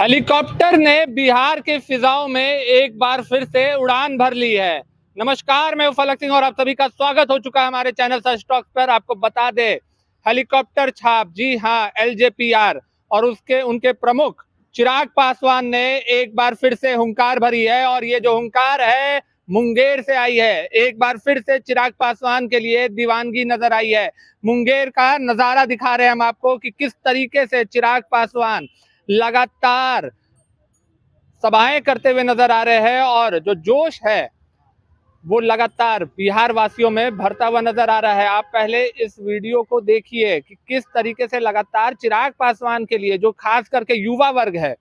Helicopter ने बिहार की फिजाओं में एक बार फिर से उड़ान भर ली है। नमस्कार, मैं फलक सिंह और आप सभी का स्वागत हो चुका है हमारे चैनल सच टॉक्स पर। आपको बता दे, हेलीकॉप्टर छाप, जी हाँ, एलजेपीआर और उनके प्रमुख चिराग पासवान ने एक बार फिर से हुंकार भरी है। और ये जो हुंकार है मुंगेर से आई है। एक बार फिर से चिराग पासवान के लिए दीवानगी नजर आई है। मुंगेर का नजारा दिखा रहे हैं हम आपको कि किस तरीके से चिराग पासवान लगातार सभाएं करते हुए नजर आ रहे हैं और जो जोश है वो लगातार बिहार वासियों में भरता हुआ नजर आ रहा है। आप पहले इस वीडियो को देखिए कि किस तरीके से लगातार चिराग पासवान के लिए, जो खास करके युवा वर्ग है,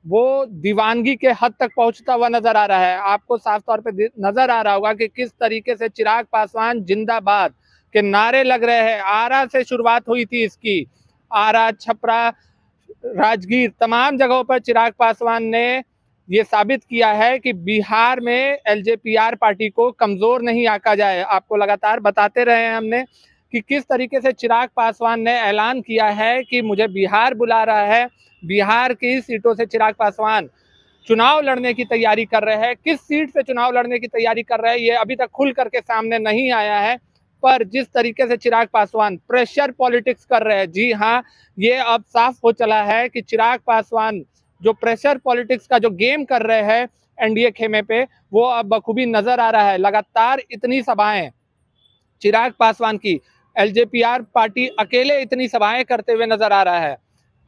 वो दीवानगी के हद तक पहुंचता हुआ नजर आ रहा है। आपको साफ तौर पे नजर आ रहा होगा कि किस तरीके से चिराग पासवान जिंदाबाद के नारे लग रहे हैं। आरा से शुरुआत हुई थी इसकी, आरा, छपरा, राजगीर, तमाम जगहों पर चिराग पासवान ने ये साबित किया है कि बिहार में एलजेपीआर पार्टी को कमजोर नहीं आंका जाए। आपको लगातार बताते रहे हैं हमने कि किस तरीके से चिराग पासवान ने ऐलान किया है कि मुझे बिहार बुला रहा है। बिहार की सीटों से चिराग पासवान चुनाव लड़ने की तैयारी कर रहे हैं। किस सीट से चुनाव लड़ने की तैयारी कर रहे हैं ये अभी तक खुल करके सामने नहीं आया है, पर जिस तरीके से चिराग पासवान प्रेशर पॉलिटिक्स कर रहे हैं, जी हाँ, ये अब साफ हो चला है कि चिराग पासवान जो प्रेशर पॉलिटिक्स का जो गेम कर रहे हैं एनडीए खेमे पे, वो अब बखूबी नजर आ रहा है। लगातार इतनी सभाएं चिराग पासवान की, एलजेपीआर पार्टी अकेले इतनी सभाएं करते हुए नजर आ रहा है।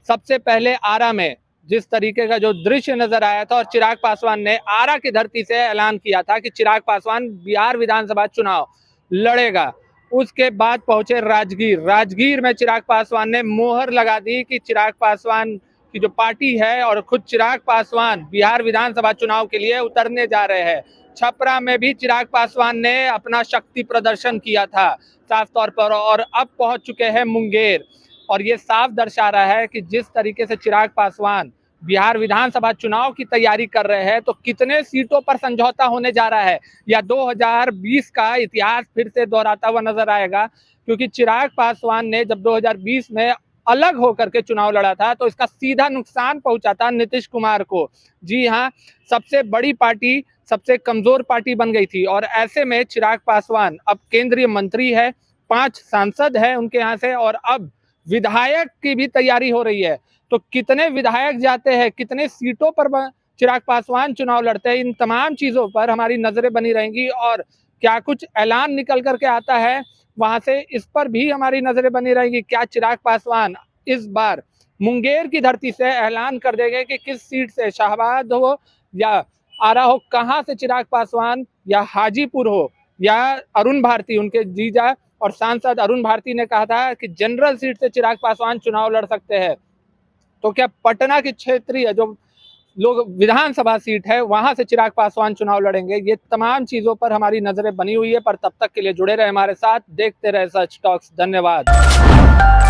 सबसे पहले आरा में जिस तरीके का जो दृश्य नजर आया था और चिराग पासवान ने आरा की धरती से ऐलान किया था कि चिराग पासवान बिहार विधानसभा चुनाव लड़ेगा। उसके बाद पहुंचे राजगीर। राजगीर में चिराग पासवान ने मोहर लगा दी कि चिराग पासवान की जो पार्टी है और खुद चिराग पासवान बिहार विधानसभा चुनाव के लिए उतरने जा रहे हैं। छपरा में भी चिराग पासवान ने अपना शक्ति प्रदर्शन किया था साफ तौर पर, और अब पहुंच चुके हैं मुंगेर। और ये साफ दर्शा रहा है कि जिस तरीके से चिराग पासवान बिहार विधानसभा चुनाव की तैयारी कर रहे हैं, तो कितने सीटों पर समझौता होने जा रहा है या 2020 का इतिहास फिर से दोहराता हुआ नजर आएगा। क्योंकि चिराग पासवान ने जब 2020 में अलग होकर के चुनाव लड़ा था तो इसका सीधा नुकसान पहुंचा था नीतीश कुमार को। जी हाँ, सबसे बड़ी पार्टी सबसे कमजोर पार्टी बन गई थी। और ऐसे में चिराग पासवान अब केंद्रीय मंत्री है, 5 सांसद है उनके यहाँ से, और अब विधायक की भी तैयारी हो रही है। तो कितने विधायक जाते हैं, कितने सीटों पर चिराग पासवान चुनाव लड़ते हैं, इन तमाम चीजों पर हमारी नजरें बनी रहेंगी। और क्या कुछ ऐलान निकल करके आता है वहां से, इस पर भी हमारी नजरें बनी रहेंगी। क्या चिराग पासवान इस बार मुंगेर की धरती से ऐलान कर देंगे कि किस सीट से, शाहबाद हो या आरा हो, कहां से चिराग पासवान, या हाजीपुर हो या अरुण भारती, उनके जीजा और सांसद अरुण भारती ने कहा था कि जनरल सीट से चिराग पासवान चुनाव लड़ सकते हैं। तो क्या पटना की क्षेत्रीय जो लोग विधानसभा सीट है वहां से चिराग पासवान चुनाव लड़ेंगे? ये तमाम चीजों पर हमारी नजरें बनी हुई है। पर तब तक के लिए जुड़े रहे हमारे साथ, देखते रहे सच टॉक्स। धन्यवाद।